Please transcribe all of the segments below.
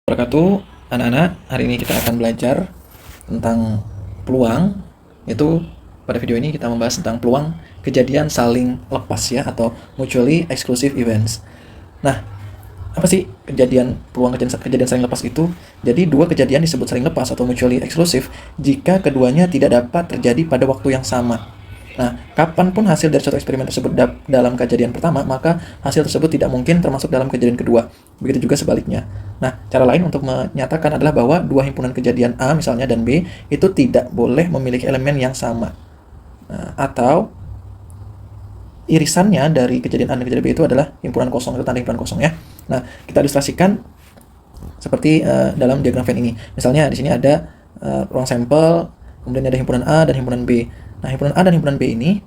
Wabarakatuh, anak-anak. Hari ini kita akan belajar tentang peluang. Itu pada video ini kita membahas tentang peluang kejadian saling lepas ya, atau mutually exclusive events. Nah, apa sih peluang kejadian saling lepas itu? Jadi dua kejadian disebut saling lepas atau mutually exclusive jika keduanya tidak dapat terjadi pada waktu yang sama. Nah, kapanpun hasil dari suatu eksperimen tersebut dalam kejadian pertama, maka hasil tersebut tidak mungkin termasuk dalam kejadian kedua. Begitu juga sebaliknya. Nah, cara lain untuk menyatakan adalah bahwa dua himpunan kejadian A misalnya dan B itu tidak boleh memiliki elemen yang sama. Nah, atau irisannya dari kejadian A dan kejadian B itu adalah himpunan kosong, atau tanda himpunan kosong ya. Nah, kita ilustrasikan seperti dalam diagram Venn ini. Misalnya di sini ada ruang sampel, kemudian ada himpunan A dan himpunan B. Nah, himpunan A dan himpunan B ini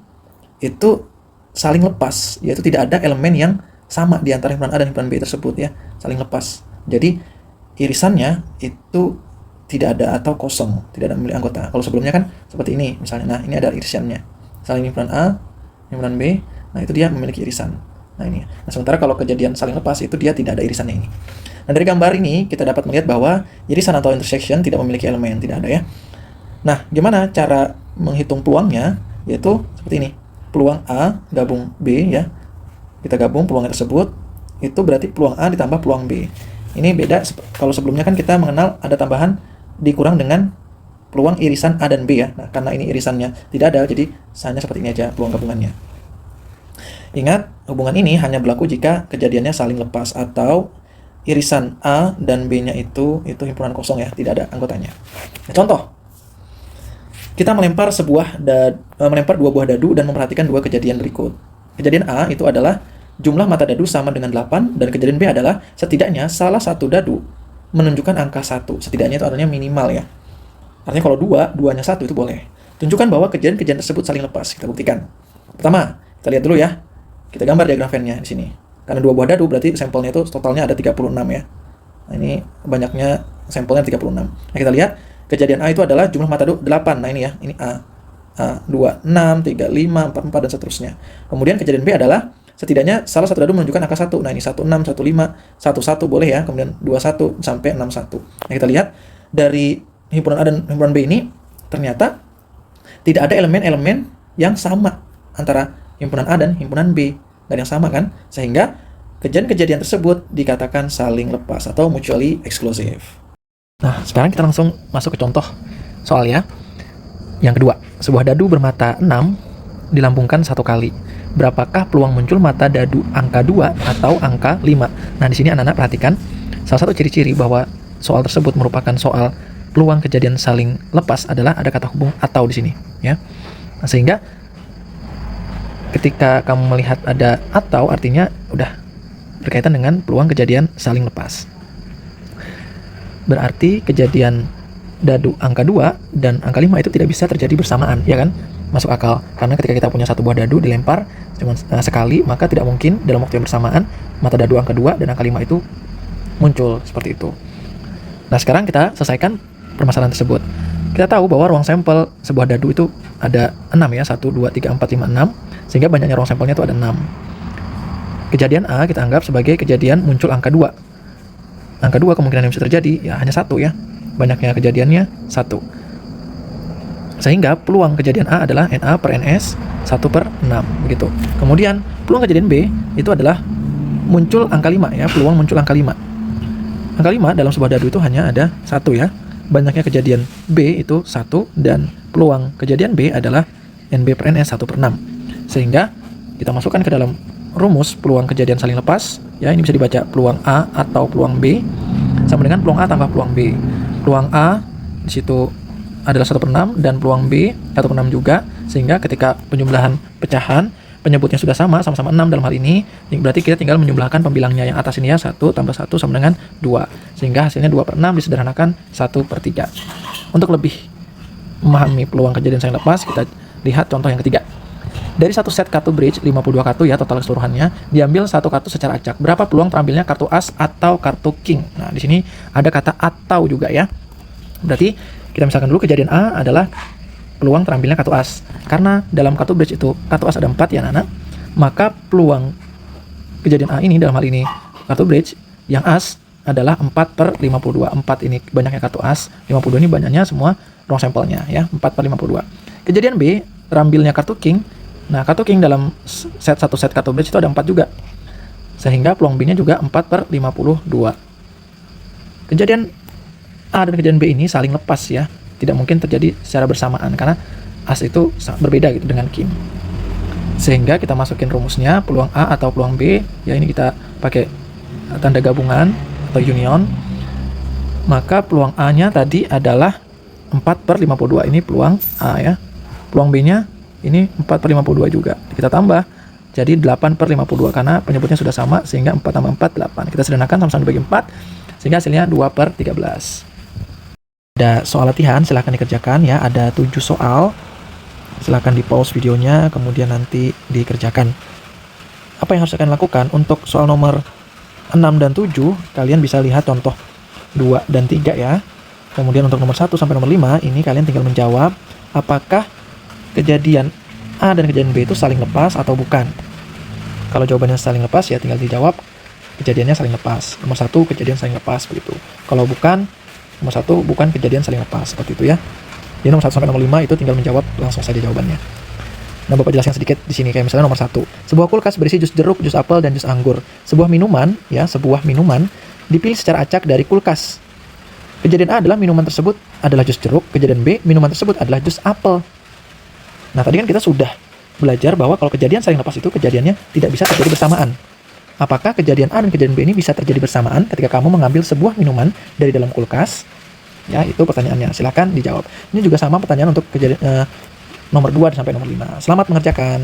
itu saling lepas, yaitu tidak ada elemen yang sama di antara himpunan A dan himpunan B tersebut ya, saling lepas. Jadi irisannya itu tidak ada atau kosong, tidak ada memiliki anggota. Kalau sebelumnya kan seperti ini misalnya. Nah, ini ada irisannya. Saling himpunan A, himpunan B, nah itu dia memiliki irisan. Nah, ini. Nah, sementara kalau kejadian saling lepas itu dia tidak ada irisannya ini. Nah, dari gambar ini kita dapat melihat bahwa irisan atau intersection tidak memiliki elemen, tidak ada ya. Nah, gimana cara menghitung peluangnya? Yaitu seperti ini. Peluang A gabung B ya. Kita gabung peluangnya tersebut, itu berarti peluang A ditambah peluang B. Ini beda, kalau sebelumnya kan kita mengenal ada tambahan dikurang dengan peluang irisan A dan B ya. Nah, karena ini irisannya tidak ada, jadi hanya seperti ini aja peluang gabungannya. Ingat, hubungan ini hanya berlaku jika kejadiannya saling lepas atau irisan A dan B-nya itu himpunan kosong ya, tidak ada anggotanya. Nah, contoh. Kita melempar dua buah dadu dan memperhatikan dua kejadian berikut. Kejadian A itu adalah jumlah mata dadu sama dengan 8, dan kejadian B adalah setidaknya salah satu dadu menunjukkan angka 1. Setidaknya itu artinya minimal ya. Artinya kalau duanya 1 itu boleh. Tunjukkan bahwa kejadian-kejadian tersebut saling lepas. Kita buktikan. Pertama, kita lihat dulu ya. Kita gambar diagram Venn-nya di sini. Karena dua buah dadu berarti sampelnya itu totalnya ada 36 ya. Nah, ini banyaknya sampelnya 36. Nah, kita lihat kejadian A itu adalah jumlah mata dadu 8. Nah, ini ya, ini A. 2, 6, 3, 5, 4, 4, dan seterusnya. Kemudian kejadian B adalah setidaknya salah satu dadu menunjukkan angka 1. Nah, ini 16, 15, 11 boleh ya. Kemudian 21 sampai 61. Nah, kita lihat dari himpunan A dan himpunan B ini ternyata tidak ada elemen-elemen yang sama antara himpunan A dan himpunan B. Dan yang sama kan? Sehingga kejadian-kejadian tersebut dikatakan saling lepas atau mutually exclusive. Nah, sekarang kita langsung masuk ke contoh soal ya. Yang kedua, sebuah dadu bermata 6 dilambungkan 1 kali. Berapakah peluang muncul mata dadu angka 2 atau angka 5? Nah, di sini anak-anak perhatikan salah satu ciri-ciri bahwa soal tersebut merupakan soal peluang kejadian saling lepas adalah ada kata hubung atau di sini ya. Nah, sehingga ketika kamu melihat ada atau artinya udah berkaitan dengan peluang kejadian saling lepas. Berarti kejadian dadu angka 2 dan angka 5 itu tidak bisa terjadi bersamaan, ya kan? Masuk akal, karena ketika kita punya satu buah dadu dilempar cuma sekali, maka tidak mungkin dalam waktu yang bersamaan mata dadu angka 2 dan angka 5 itu muncul seperti itu. Nah, sekarang kita selesaikan permasalahan tersebut. Kita tahu bahwa ruang sampel sebuah dadu itu ada 6 ya, 1, 2, 3, 4, 5, 6, sehingga banyaknya ruang sampelnya itu ada 6. Kejadian A kita anggap sebagai kejadian muncul angka 2. Angka 2 kemungkinan yang bisa terjadi ya hanya 1 ya. Banyaknya kejadiannya 1. Sehingga peluang kejadian A adalah NA per NS 1/6 begitu. Kemudian peluang kejadian B itu adalah muncul angka 5 ya, peluang muncul angka 5. Angka 5 dalam sebuah dadu itu hanya ada 1 ya. Banyaknya kejadian B itu 1 dan peluang kejadian B adalah NB per NS 1/6. Sehingga kita masukkan ke dalam rumus peluang kejadian saling lepas ya, ini bisa dibaca peluang A atau peluang B sama dengan peluang A tambah peluang B. Peluang A di situ adalah 1/6 dan peluang B 1/6 juga, sehingga ketika penjumlahan pecahan penyebutnya sudah sama-sama 6 dalam hal ini, berarti kita tinggal menjumlahkan pembilangnya yang atas ini ya, 1 tambah 1 sama dengan 2, sehingga hasilnya 2/6 disederhanakan 1/3. Untuk lebih memahami peluang kejadian saling lepas, kita lihat contoh yang ketiga. Dari satu set kartu bridge 52 kartu ya total keseluruhannya, diambil satu kartu secara acak. Berapa peluang terambilnya kartu as atau kartu king? Nah, di sini ada kata atau juga ya. Berarti kita misalkan dulu kejadian A adalah peluang terambilnya kartu as. Karena dalam kartu bridge itu kartu as ada 4 ya anak-anak, maka peluang kejadian A ini dalam hal ini kartu bridge yang as adalah 4/52. 4 ini banyaknya kartu as, 52 ini banyaknya semua ruang sampelnya ya, 4/52. Kejadian B, terambilnya kartu king. Nah, kartu king dalam satu set kartu bridge itu ada 4 juga. Sehingga peluang B-nya juga 4/52. Kejadian A dan kejadian B ini saling lepas ya. Tidak mungkin terjadi secara bersamaan karena as itu berbeda gitu dengan king. Sehingga kita masukin rumusnya peluang A atau peluang B, ya ini kita pakai tanda gabungan atau union. Maka peluang A-nya tadi adalah 4/52, ini peluang A ya. Peluang B-nya ini 4/52 juga. Kita tambah jadi 8/52 karena penyebutnya sudah sama sehingga 4 tambah 4 8. Kita sederhanakan sama-sama dibagi 4 sehingga hasilnya 2/13. Ada soal latihan, silahkan dikerjakan ya. Ada 7 soal. Silahkan di pause videonya, kemudian nanti dikerjakan. Apa yang harus kalian lakukan? Untuk soal nomor 6 dan 7, kalian bisa lihat contoh 2 dan 3 ya. Kemudian untuk nomor 1 sampai nomor 5, ini kalian tinggal menjawab apakah kejadian A dan kejadian B itu saling lepas atau bukan. Kalau jawabannya saling lepas, ya tinggal dijawab kejadiannya saling lepas. Nomor 1 kejadian saling lepas, begitu. Kalau bukan, nomor 1 bukan kejadian saling lepas, seperti itu ya. Jadi nomor 1 sampai nomor 5 itu tinggal menjawab langsung saja jawabannya. Nah, Bapak jelaskan sedikit di sini, kayak misalnya nomor 1. Sebuah kulkas berisi jus jeruk, jus apel, dan jus anggur. Sebuah minuman dipilih secara acak dari kulkas. Kejadian A adalah minuman tersebut adalah jus jeruk, kejadian B, minuman tersebut adalah jus apel. Nah, tadi kan kita sudah belajar bahwa kalau kejadian saling lepas itu kejadiannya tidak bisa terjadi bersamaan. Apakah kejadian A dan kejadian B ini bisa terjadi bersamaan ketika kamu mengambil sebuah minuman dari dalam kulkas? Ya, itu pertanyaannya. Silahkan dijawab. Ini juga sama pertanyaan untuk kejadian nomor 2 sampai nomor 5. Selamat mengerjakan.